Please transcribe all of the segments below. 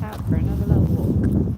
Out for another little walk.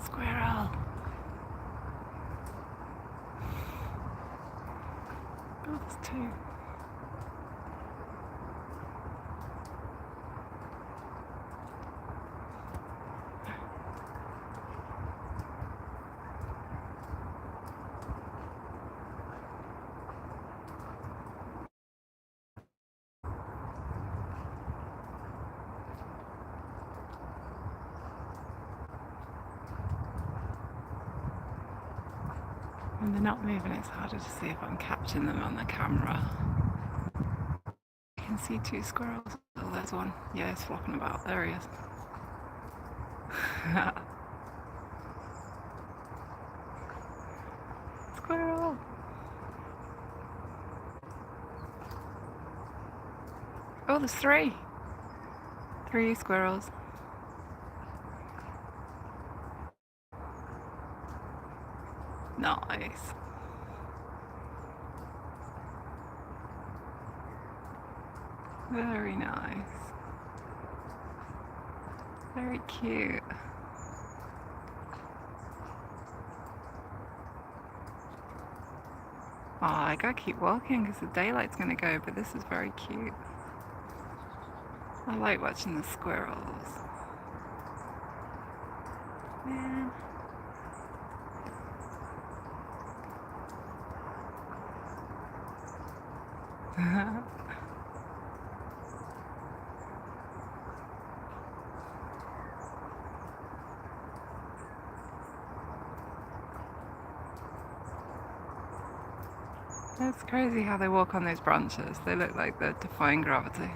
Squirrel. Oh, there's two. When they're not moving, it's harder to see if I'm catching them on the camera. I can see two squirrels. Oh, there's one. Yeah, he's flopping about. There he is. Squirrel! Oh, there's three. Three squirrels. Nice. Very nice. Very cute. Oh, I gotta keep walking because the daylight's gonna go, but this is very cute. I like watching the squirrels. Man. It's crazy how they walk on those branches. They look like they're defying gravity.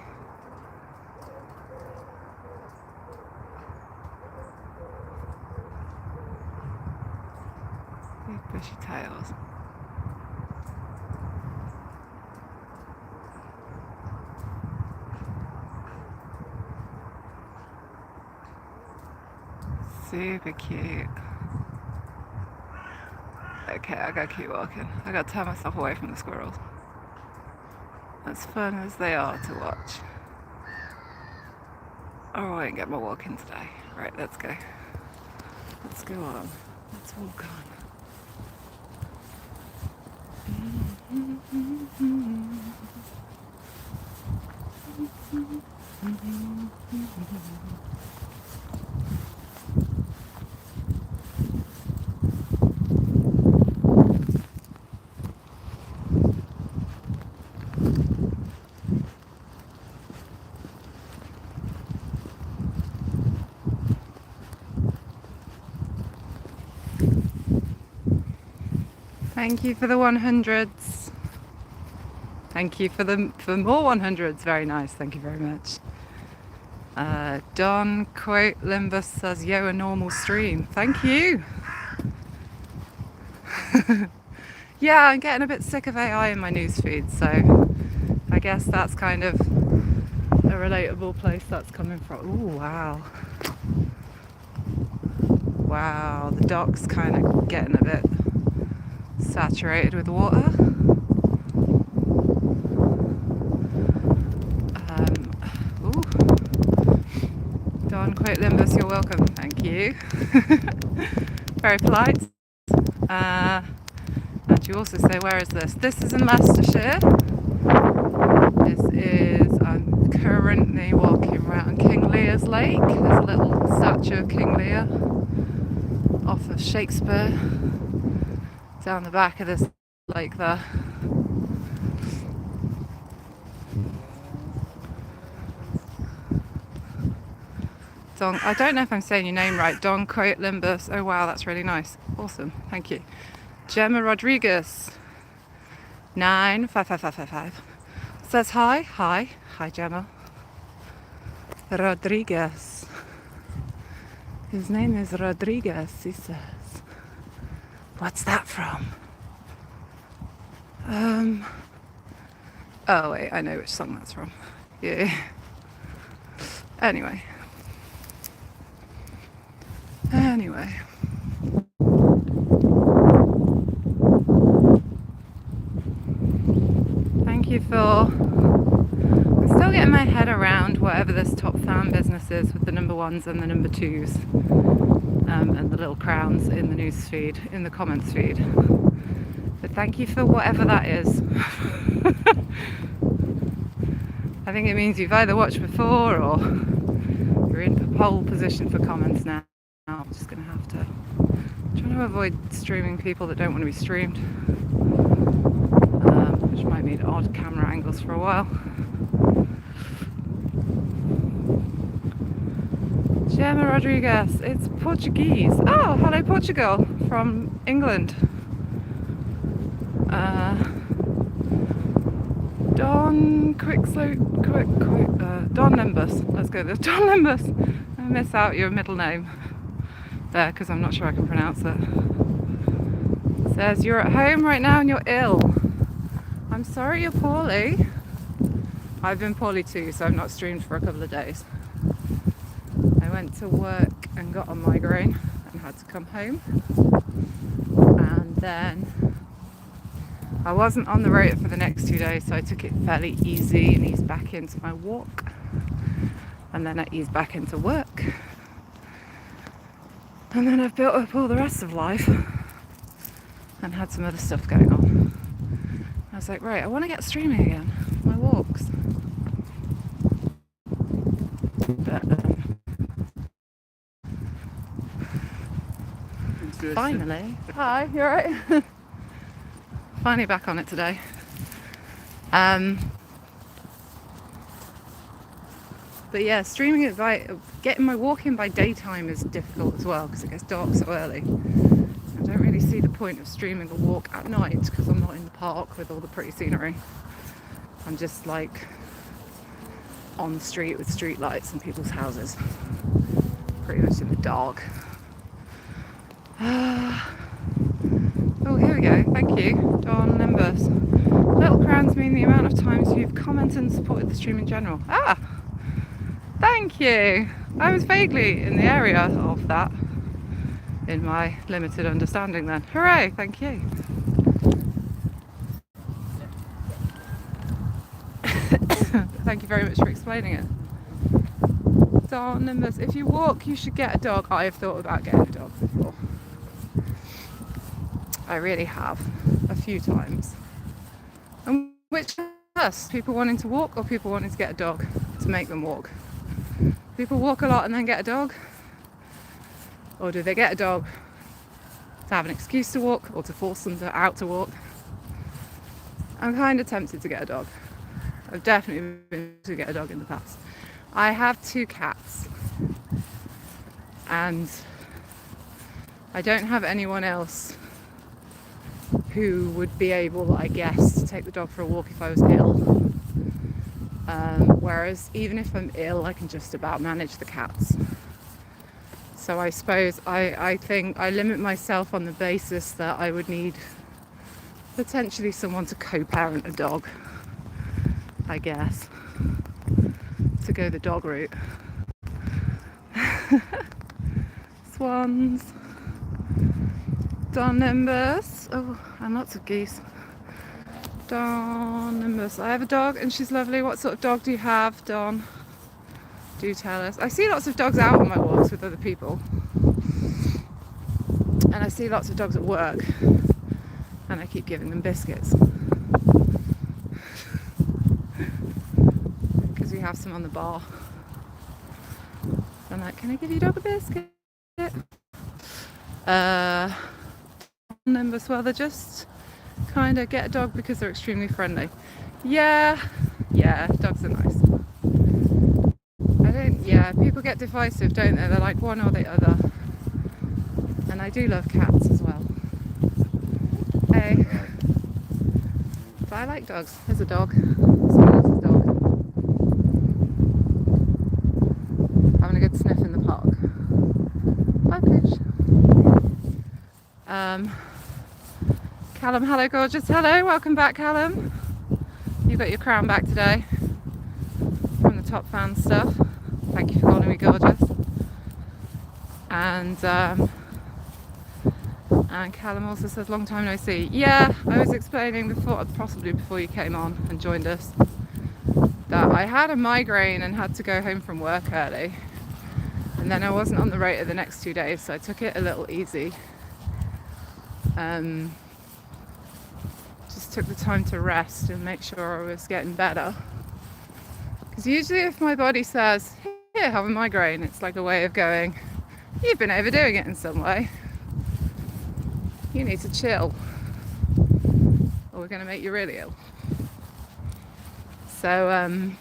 Big bushy tails. Super cute. Okay, I gotta keep walking. I gotta turn myself away from the squirrels. As fun as they are to watch. Oh, I won't get my walk in today. Right, let's go. Let's go on. Let's walk on. Thank you for the 100s. Thank you for more 100s. Very nice. Thank you very much. 𓂁𓂄𓁿𓂀 says, yo, a normal stream. Thank you. Yeah, I'm getting a bit sick of AI in my newsfeed, so I guess that's kind of a relatable place that's coming from. Ooh, wow. Wow, the dock's kind of getting a bit saturated with water. 𓂁𓂄𓁿𓂀, you're welcome. Thank you. Very polite. And you also say, where is this? This is in Leicestershire. I'm currently walking around King Lear's Lake. There's a little statue of King Lear off of Shakespeare down the back of this lake there. I don't know if I'm saying your name right. 𓂁𓂄𓁿𓂀. Oh wow, that's really nice. Awesome, thank you. Gemma Rodriguez 95555 says hi. Hi Gemma Rodriguez. His name is Rodriguez, he says. What's that from? Oh wait, I know which song that's from. Yeah. Anyway. Thank you for... I'm still getting my head around whatever this top fan business is with the number ones and the number twos and the little crowns in the news feed, in the comments feed. But thank you for whatever that is. I think it means you've either watched before or you're in pole position for comments now. I'm just going to have to... I'm trying to avoid streaming people that don't want to be streamed, which might need odd camera angles for a while. Gemma Rodriguez, it's Portuguese. Oh, hello Portugal, from England. 𓂁𓂄𓁿𓂀, let's go with 𓂁𓂁𓂀. I miss out your middle name there because I'm not sure I can pronounce it. It says you're at home right now and you're ill. I'm sorry you're poorly. I've been poorly too, so I've not streamed for a couple of days. I went to work and got a migraine and had to come home, and then I wasn't on the road for the next 2 days, so I took it fairly easy and eased back into my walk. And then I eased back into work. And then I've built up all the rest of life and had some other stuff going on. I was like, right, I want to get streaming again, my walks. But finally, hi, you alright? Finally back on it today. But yeah, streaming it getting my walk in by daytime is difficult as well because it gets dark so early. I don't really see the point of streaming a walk at night because I'm not in the park with all the pretty scenery. I'm just like on the street with street lights and people's houses, pretty much in the dark. Oh, here we go. Thank you, Dawn Nimbus. Little crowns mean the amount of times you've commented and supported the stream in general. Ah, thank you. I was vaguely in the area of that in my limited understanding then. Hooray, thank you. Thank you very much for explaining it. Dawn Nimbus, if you walk, you should get a dog. I have thought about getting a dog before. I really have, a few times. And which first, people wanting to walk or people wanting to get a dog to make them walk? People walk a lot and then get a dog? Or do they get a dog to have an excuse to walk or to force them out to walk? I'm kind of tempted to get a dog. I've definitely been to get a dog in the past. I have 2 cats and I don't have anyone else who would be able, I guess, to take the dog for a walk if I was ill. Whereas even if I'm ill, I can just about manage the cats. So I suppose I think I limit myself on the basis that I would need potentially someone to co-parent a dog, I guess, to go the dog route. Swans. Dawn Nimbus. Oh, and lots of geese. Dawn Nimbus. I have a dog and she's lovely. What sort of dog do you have, Dawn? Do tell us. I see lots of dogs out on my walks with other people. And I see lots of dogs at work. And I keep giving them biscuits. Because we have some on the bar. So I'm like, can I give your dog a biscuit? Nimbus, well, they're just kind of get a dog because they're extremely friendly. Yeah, dogs are nice. People get divisive, don't they? They're like one or the other. And I do love cats as well. Hey. But I like dogs. There's a dog. Someone else's dog. Having a good sniff in the park. Bye, Pooch. Callum, hello gorgeous, hello, welcome back Callum. You got your crown back today from the Top Fan stuff. Thank you for calling me gorgeous. And Callum also says long time no see. Yeah, I was explaining possibly before you came on and joined us, that I had a migraine and had to go home from work early. And then I wasn't on the rotor the next 2 days, so I took it a little easy. Just took the time to rest and make sure I was getting better. Because usually if my body says, here, have a migraine, it's like a way of going, you've been overdoing it in some way. You need to chill, or we're going to make you really ill. So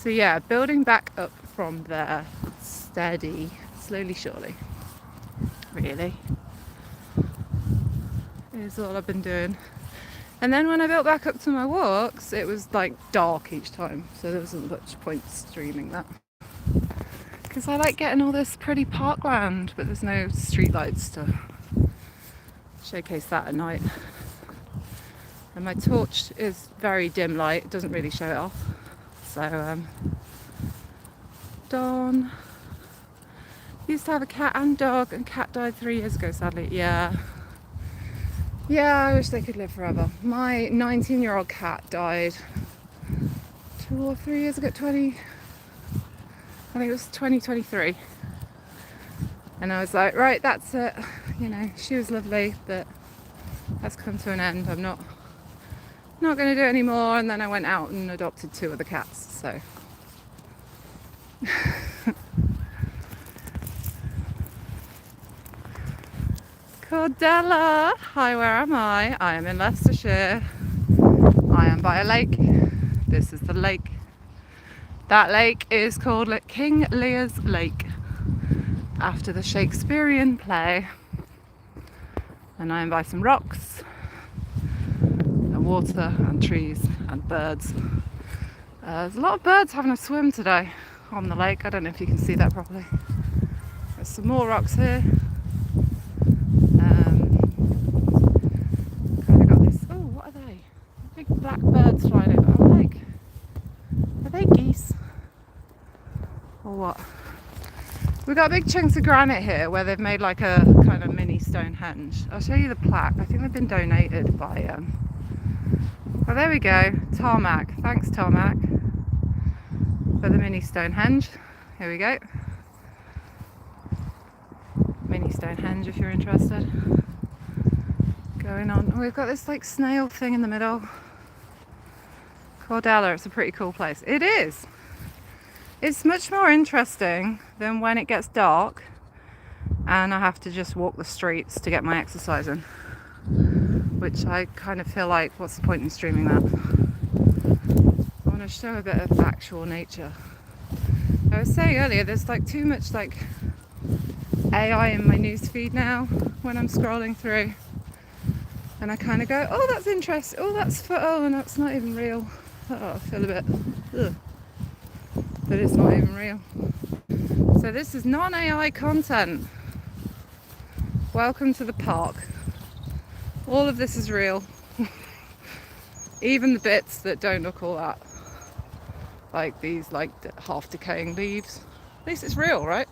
yeah, building back up from there, steady, slowly, surely, really, is all I've been doing. And then when I built back up to my walks, it was like dark each time, so there wasn't much point streaming that. Because I like getting all this pretty parkland, but there's no street lights to showcase that at night. And my torch is very dim light, it doesn't really show it off. So, Dawn. Used to have a cat and dog, and cat died 3 years ago, sadly. Yeah, Yeah, I wish they could live forever. My 19-year-old cat died 2 or 3 years ago, I think it was 2023. And I was like, right, that's it. You know, she was lovely, but that's come to an end. I'm not going to do it anymore. And then I went out and adopted 2 other cats, so. Cordella, hi, where am I? I am in Leicestershire. I am by a lake. This is the lake. That lake is called King Lear's Lake, after the Shakespearean play. And I am by some rocks and water and trees and birds. There's a lot of birds having a swim today on the lake. I don't know if you can see that properly. There's some more rocks here. Kind of got this. Oh, what are they? Big black birds flying over. I'm like, are they geese? Or what? We've got big chunks of granite here where they've made like a kind of mini Stonehenge. I'll show you the plaque. I think they've been donated by oh, there we go. Tarmac. Thanks, Tarmac, for the mini Stonehenge. Here we go. Mini Stonehenge, if you're interested. Going on. Oh, we've got this like snail thing in the middle. Cordella. It's a pretty cool place. It is. It's much more interesting than when it gets dark and I have to just walk the streets to get my exercise in, which I kind of feel like, what's the point in streaming that? I want to show a bit of actual nature. I was saying earlier, there's like too much like AI in my newsfeed now when I'm scrolling through, and I kind of go, oh, that's interesting, oh, that's oh, and that's not even real. Oh, I feel a bit ugh. But it's not even real. So this is non-AI content. Welcome to the park. All of this is real. Even the bits that don't look all that. Like these like half decaying leaves. At least it's real, right?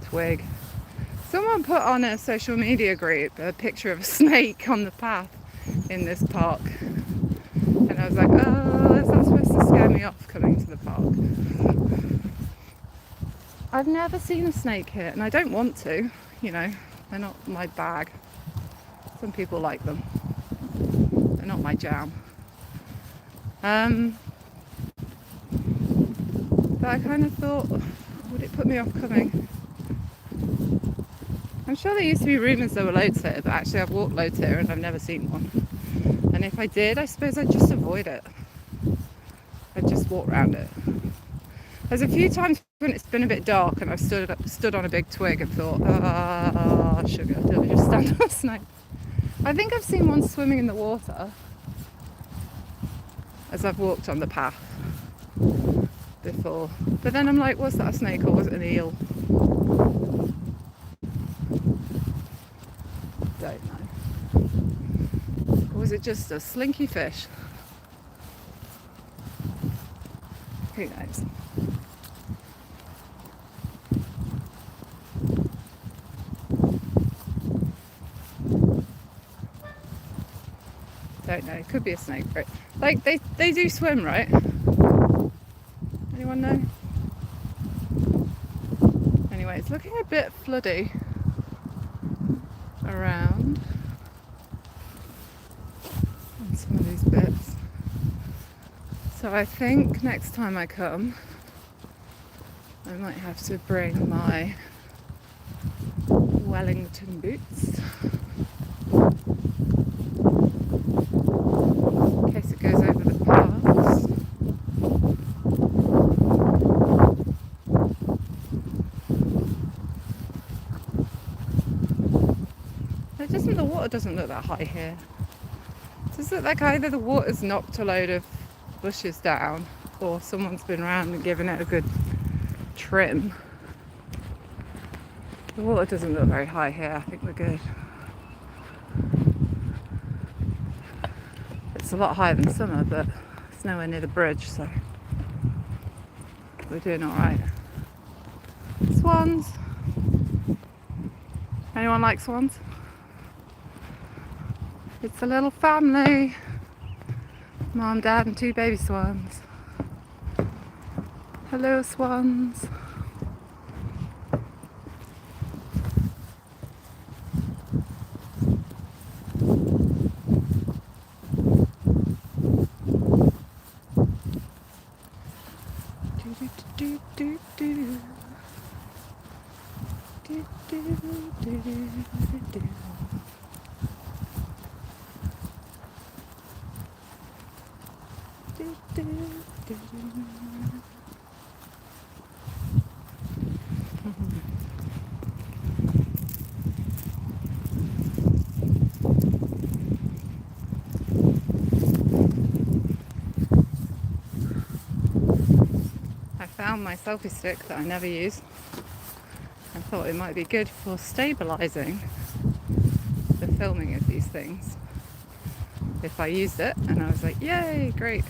Twig. Someone put on a social media group a picture of a snake on the path in this park. And I was like, oh, that's not supposed to scare me off coming to the park. I've never seen a snake here, and I don't want to, you know, they're not my bag. Some people like them. They're not my jam. But I kind of thought, would it put me off coming? I'm sure there used to be rumours there were loads here, but actually I've walked loads here and I've never seen one. And if I did, I suppose I'd just avoid it. I'd just walk around it. There's a few times when it's been a bit dark and I've stood on a big twig and thought, sugar, did I just stand on a snake? I think I've seen one swimming in the water as I've walked on the path before. But then I'm like, was that a snake or was it an eel? Don't know. Or was it just a slinky fish? Who knows? Don't know. It could be a snake, right? Like they do swim, right? Anyone know? Anyway, it's looking a bit floody around on some of these bits. So I think next time I come, I might have to bring my 𝓂𓂁�𓁿𓀀 boots. In case it goes over the paths. The water doesn't look that high here. It does look like either the water's knocked a load of bushes down or someone's been around and given it a good trim. The water doesn't look very high here. I think we're good. It's a lot higher than summer, but it's nowhere near the bridge, so we're doing all right. Swans. Anyone like swans? It's a little family. Mom, Dad and 2 baby swans. Hello, swans. Do, do, do, do. Do, do, do, do, do. Do, do, do, do. I found my selfie stick that I never use. I thought it might be good for stabilising the filming of these things if I used it, and I was like, yay, great.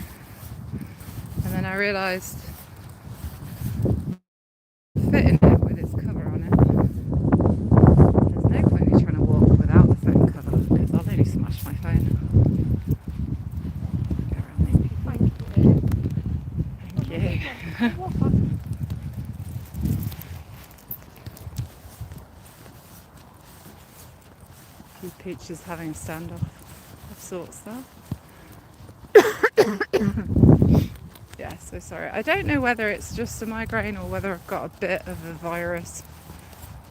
And then I realised fitting it with its cover on it, there's no point in me trying to walk without the phone cover because I'll only smash my phone. Go around these people. Thank you. Peach is having a standoff of sorts there. Yeah, so sorry. I don't know whether it's just a migraine or whether I've got a bit of a virus,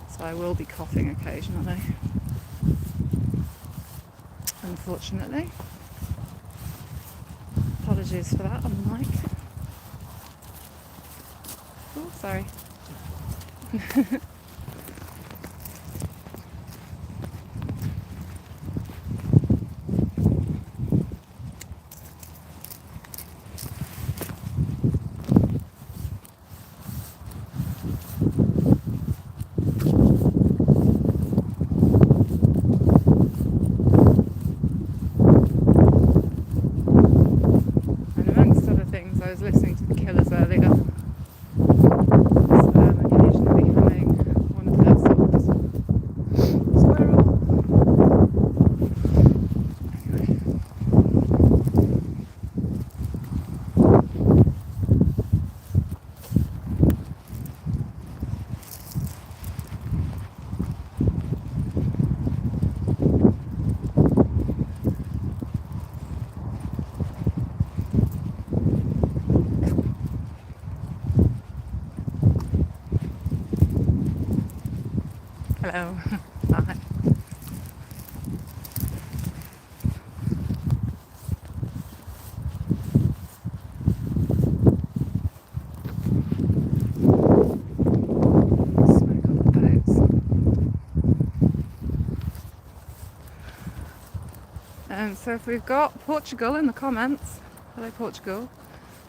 so I will be coughing occasionally, unfortunately. Apologies for that on the mic. Oh, sorry. I was listening to the Killers earlier, so I'm occasionally humming one of their songs. Squirrel! Hello. Hi. Smoke on the boats. So if we've got Portugal in the comments, hello Portugal,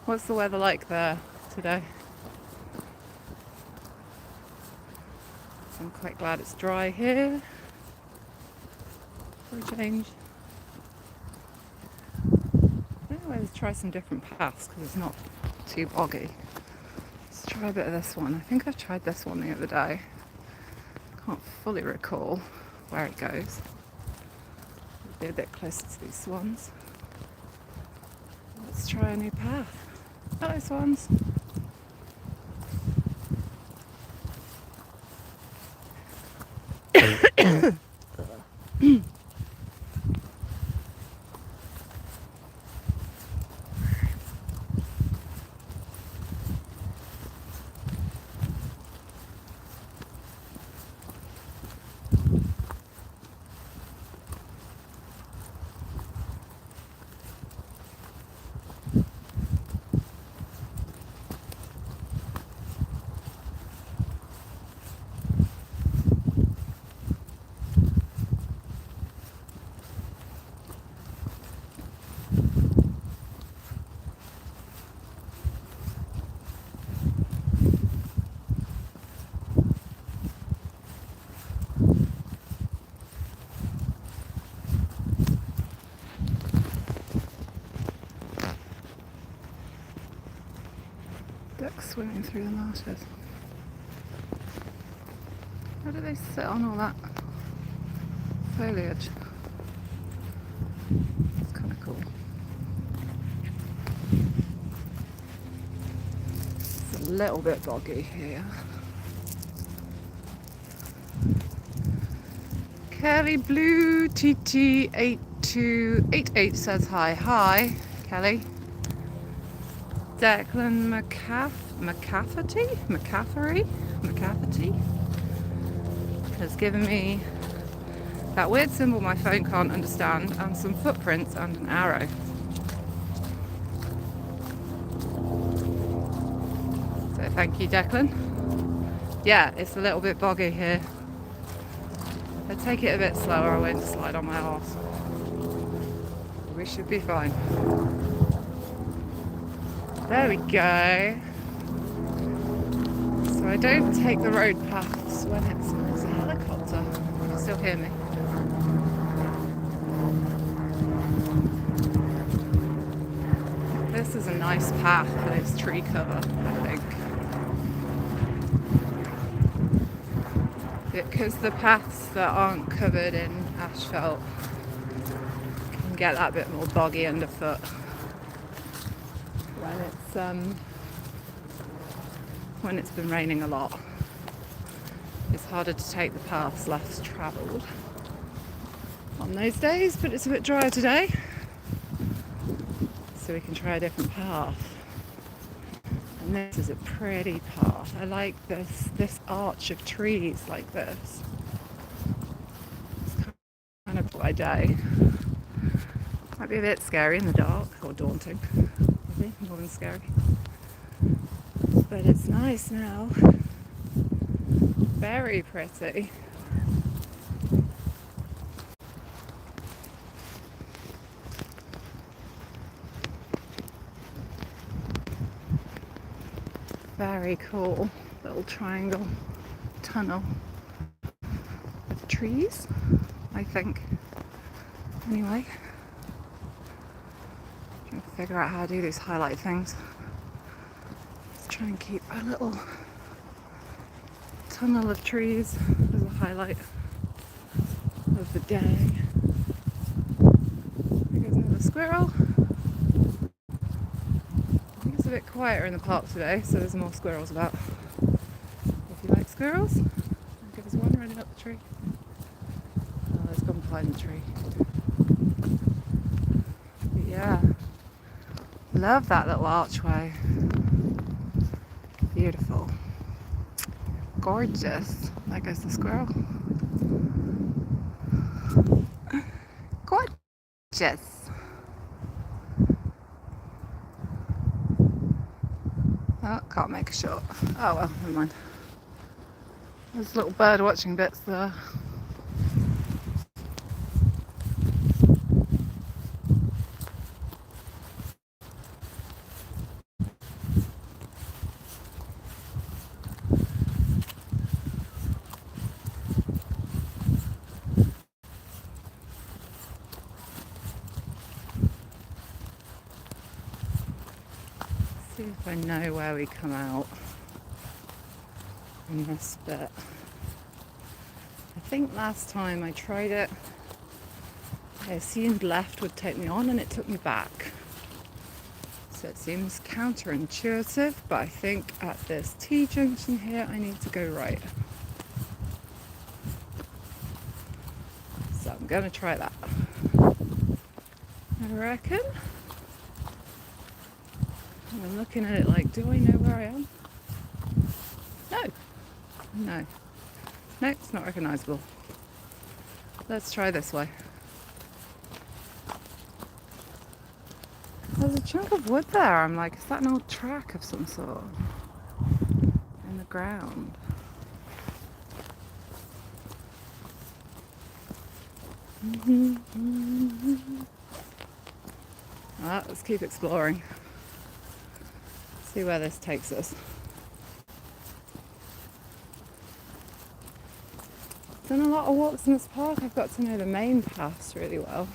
what's the weather like there today? I'm quite glad it's dry here for a change. Anyway, let's try some different paths because it's not too boggy. Let's try a bit of this one. I think I've tried this one the other day. Can't fully recall where it goes. It'll be a bit closer to these swans. Let's try a new path. Hello swans. Ducks swimming through the marshes. How do they sit on all that foliage? It's kind of cool. It's a little bit boggy here. Kelly Blue TT 8288 says hi. Hi, Kelly. Declan McCafferty has given me that weird symbol my phone can't understand and some footprints and an arrow. So thank you, Declan. Yeah, it's a little bit boggy here. I'll take it a bit slower, I won't slide on my arse. We should be fine. There we go. So I don't take the road paths when it's a helicopter. You can still hear me. This is a nice path for this tree cover, I think. Because the paths that aren't covered in asphalt can get that bit more boggy underfoot when it's been raining a lot. It's harder to take the paths less travelled on those days, but it's a bit drier today, so we can try a different path. And this is a pretty path. I like this arch of trees like this. It's kind of by day. Might be a bit scary in the dark, or daunting, maybe more than scary. But it's nice now. Very pretty. Very cool little triangle tunnel with trees, I think. Anyway, trying to figure out how to do these highlight things. Let's try and keep a little tunnel of trees as a highlight of the day. There goes another squirrel. It's a bit quieter in the park today, so there's more squirrels about. If you like squirrels, give us one running up the tree. Oh, let's go behind the tree. But yeah, love that little archway. Beautiful. Gorgeous. There goes the squirrel. Gorgeous. Oh, can't make a shot. Oh well, never mind. There's little bird watching bits there. See if I know where we come out in this bit. I think last time I tried it, I assumed left would take me on and it took me back. So it seems counterintuitive, but I think at this T-junction here I need to go right. So I'm going to try that. I reckon. I'm looking at it like, do I know where I am? No. No, it's not recognisable. Let's try this way. There's a chunk of wood there. I'm like, is that an old track of some sort? In the ground. Alright, let's keep exploring. See where this takes us. Done a lot of walks in this park. I've got to know the main paths really well.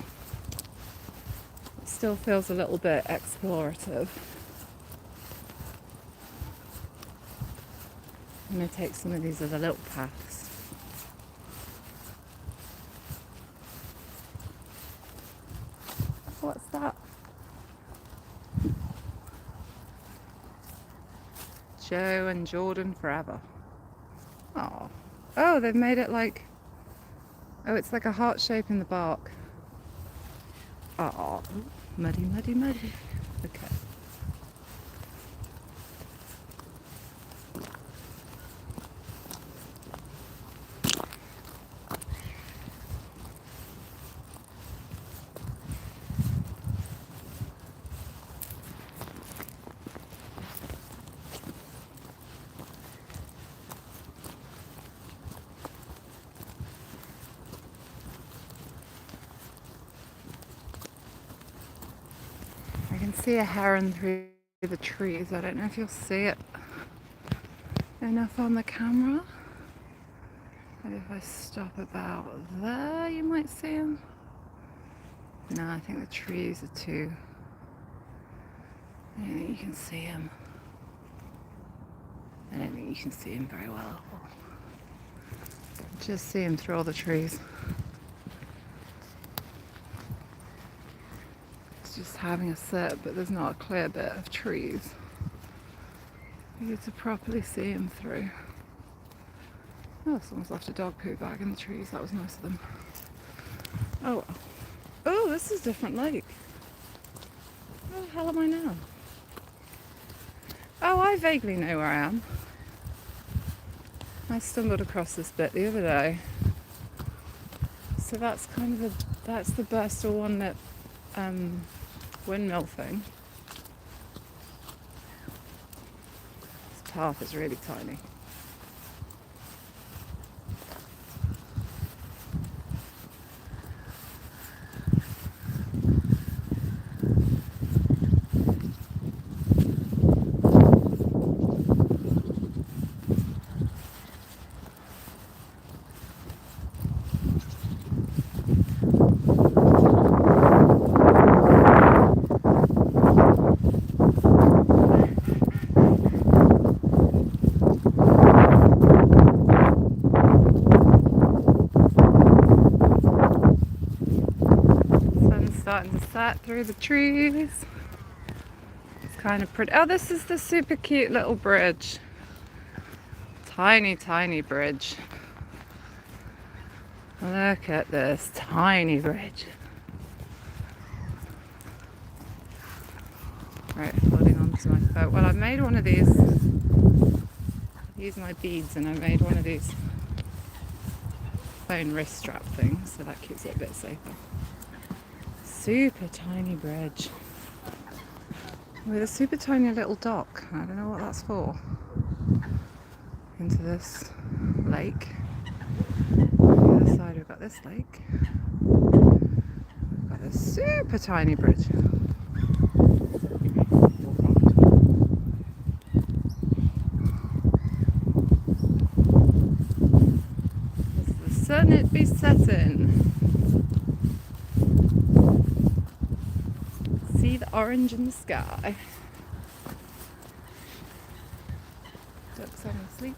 It still feels a little bit explorative. I'm going to take some of these other little paths. in Jordan forever. Oh, oh, they've made it like, oh, it's like a heart shape in the bark. Oh, muddy, muddy, muddy. Okay. I can see a heron through the trees. I don't know if you'll see it enough on the camera. But if I stop about there, you might see him. No, I think the trees are too... I don't think you can see him. I don't think you can see him very well. Just see him through all the trees. It's just having a sit, but there's not a clear bit of trees for you to properly see him through. Oh, someone's left a dog poo bag in the trees. That was nice of them. Oh, oh, this is a different lake. Where the hell am I now? Oh, I vaguely know where I am. I stumbled across this bit the other day. So that's kind of that's the 𝓂𝓁𓂁𓂁𓁿𝓀 windmill thing. This path is really tiny. Starting to set through the trees. It's kind of pretty. Oh, this is the super cute little bridge. Tiny, tiny bridge. Look at this tiny bridge. Right, holding on to my boat. Well, I've made one of these. Use my beads, and I made one of these phone wrist strap things, so that keeps it a bit safer. Super tiny bridge with a super tiny little dock. I don't know what that's for. Into this lake. On the other side we've got this lake. We've got this super tiny bridge. As the sun it be setting. See the orange in the sky. Ducks having a sleep.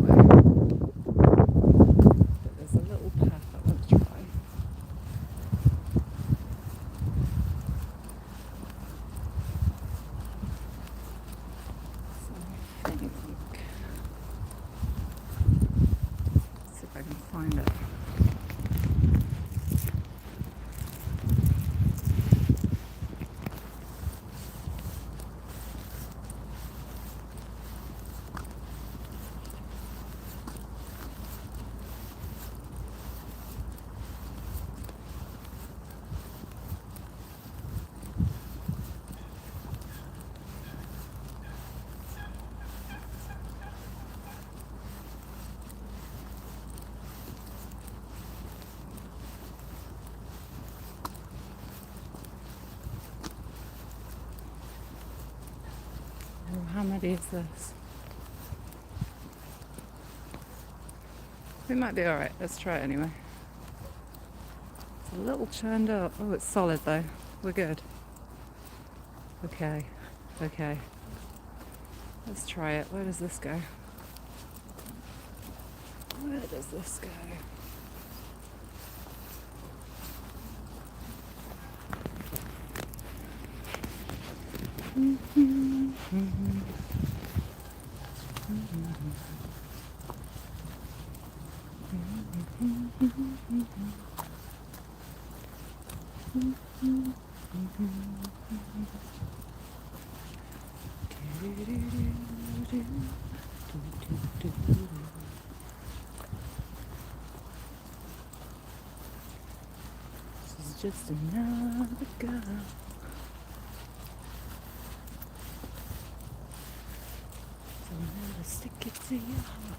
But there's a little path I want to try. So I think, let's see if I can find it. Oh, how many is this? We might be alright, let's try it anyway. It's a little churned up. Oh, it's solid though. We're good. Okay, okay. Let's try it. Where does this go? Where does this go? This is just another girl. So I'm gonna stick it to your heart.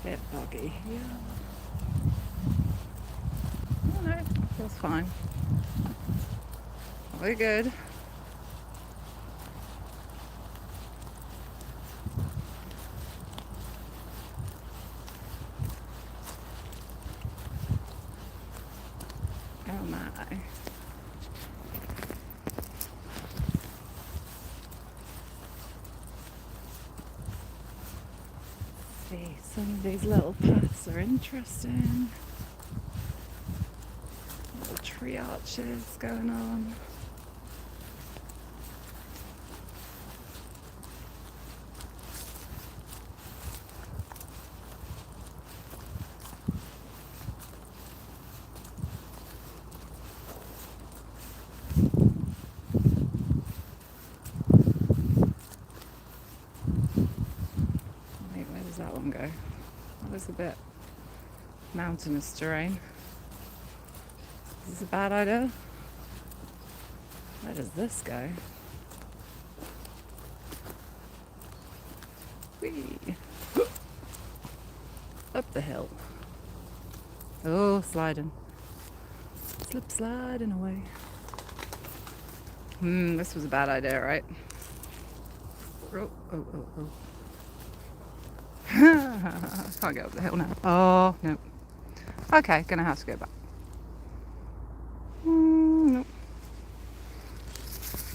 Bit buggy here. Oh no, feels fine. We're good. Oh my. See, some of these little paths are interesting. Little tree arches going on. Wait, where does that one go? That was a bit mountainous terrain. Is this a bad idea? Where does this go? Whee! Up the hill. Oh, sliding. Slip sliding away. This was a bad idea, right? Oh, oh, oh, oh. Can't get up the hill now. Oh, no. Okay, gonna have to go back. No.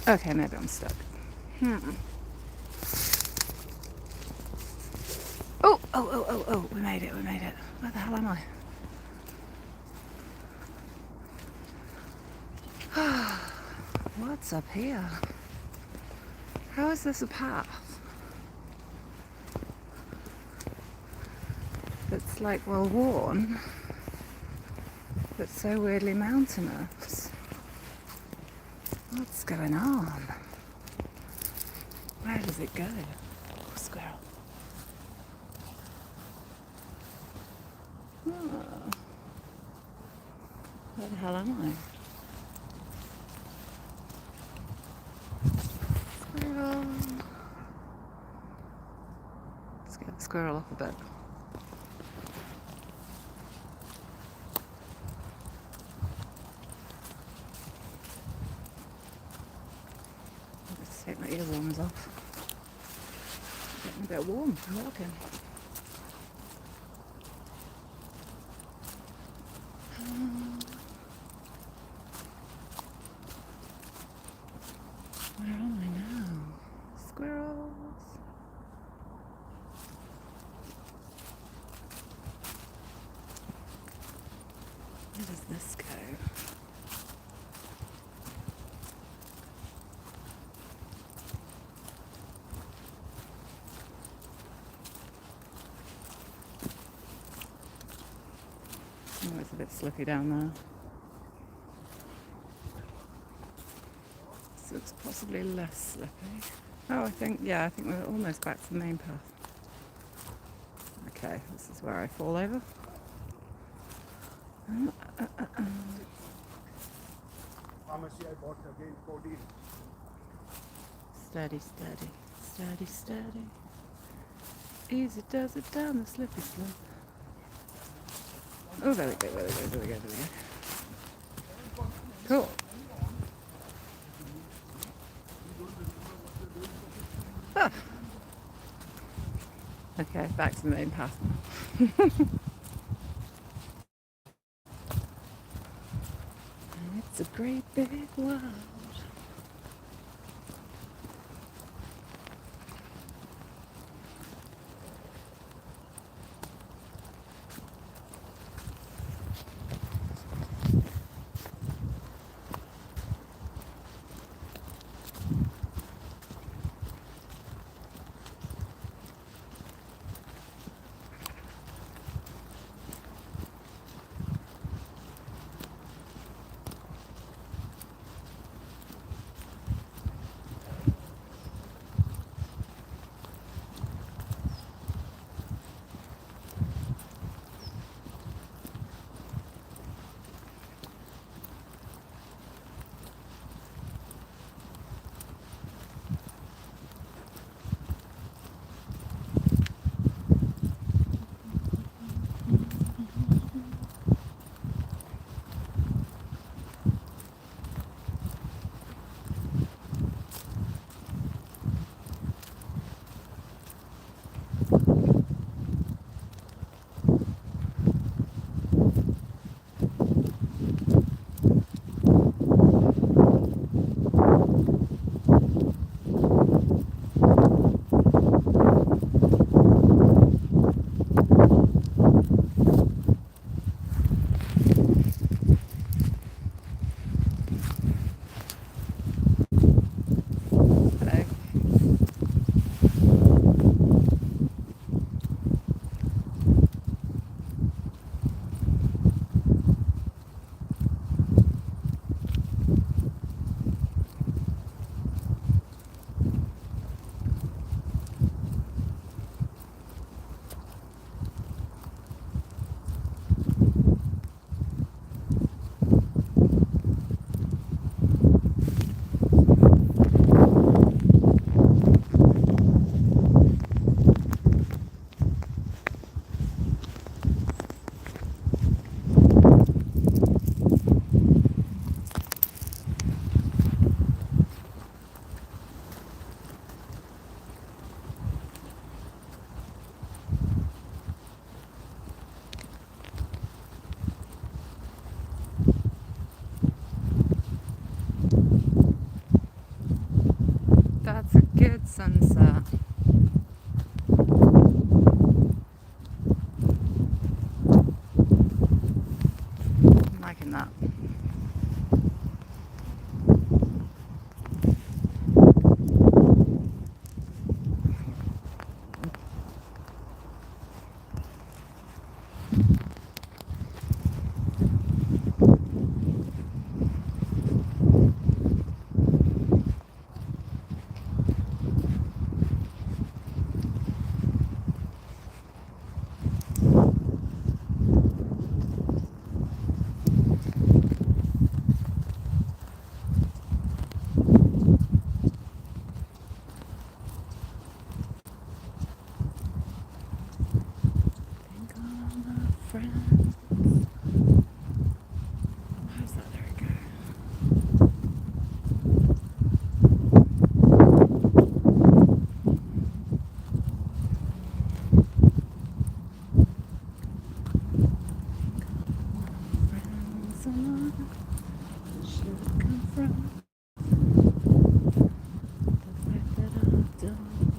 Okay, maybe I'm stuck. Oh, oh, oh, oh, oh, we made it, we made it. Where the hell am I? What's up here? How is this a path? It's like well worn, but so weirdly mountainous. What's going on? Where does it go? Oh, squirrel. Oh. Where the hell am I? Squirrel. Let's get the squirrel off a bit. Let's take my ear warmers off. Getting a bit warm from walking. Where am I now? Squirrels. Where does this go? Oh, it's a bit slippy down there. This looks possibly less slippy. Oh, I think we're almost back to the main path. Okay, this is where I fall over. Steady, steady, steady, steady. Easy does it down the slippy slope. Oh, there we go, there we go, there we go, there we go. Cool. Ah. Okay, back to the main path now. It's a great big world. That's a good sunset. I'm liking that. someone should confront the fact that I've done.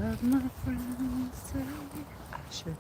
of my friends say I should know.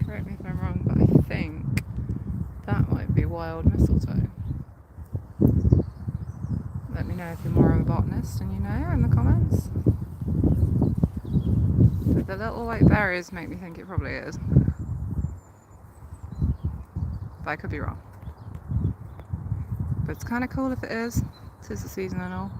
Correct me if I'm wrong, but I think that might be wild mistletoe. Let me know if you're more of a botanist and you know in the comments. But the little white berries make me think it probably is. But I could be wrong. But it's kind of cool if it is. 'Tis the season and all.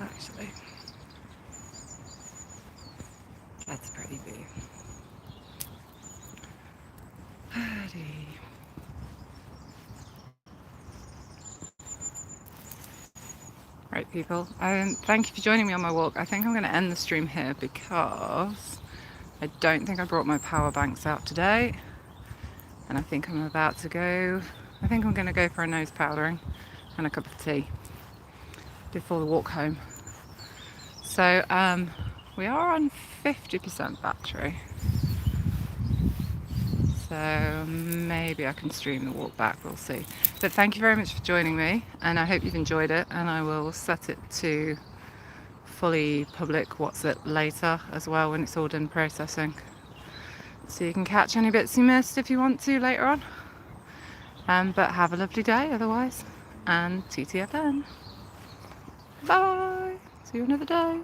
Actually, that's a pretty view. Right, people, thank you for joining me on my walk. I think I'm going to end the stream here because I don't think I brought my power banks out today, and I think I'm about to go. I think I'm going to go for a nose powdering and a cup of tea before the walk home. So we are on 50% battery, so maybe I can stream the walk back, we'll see. But thank you very much for joining me, and I hope you've enjoyed it, and I will set it to fully public WhatsApp later as well when it's all done processing, so you can catch any bits you missed if you want to later on. But have a lovely day otherwise, and TTFN. Bye! See you another day.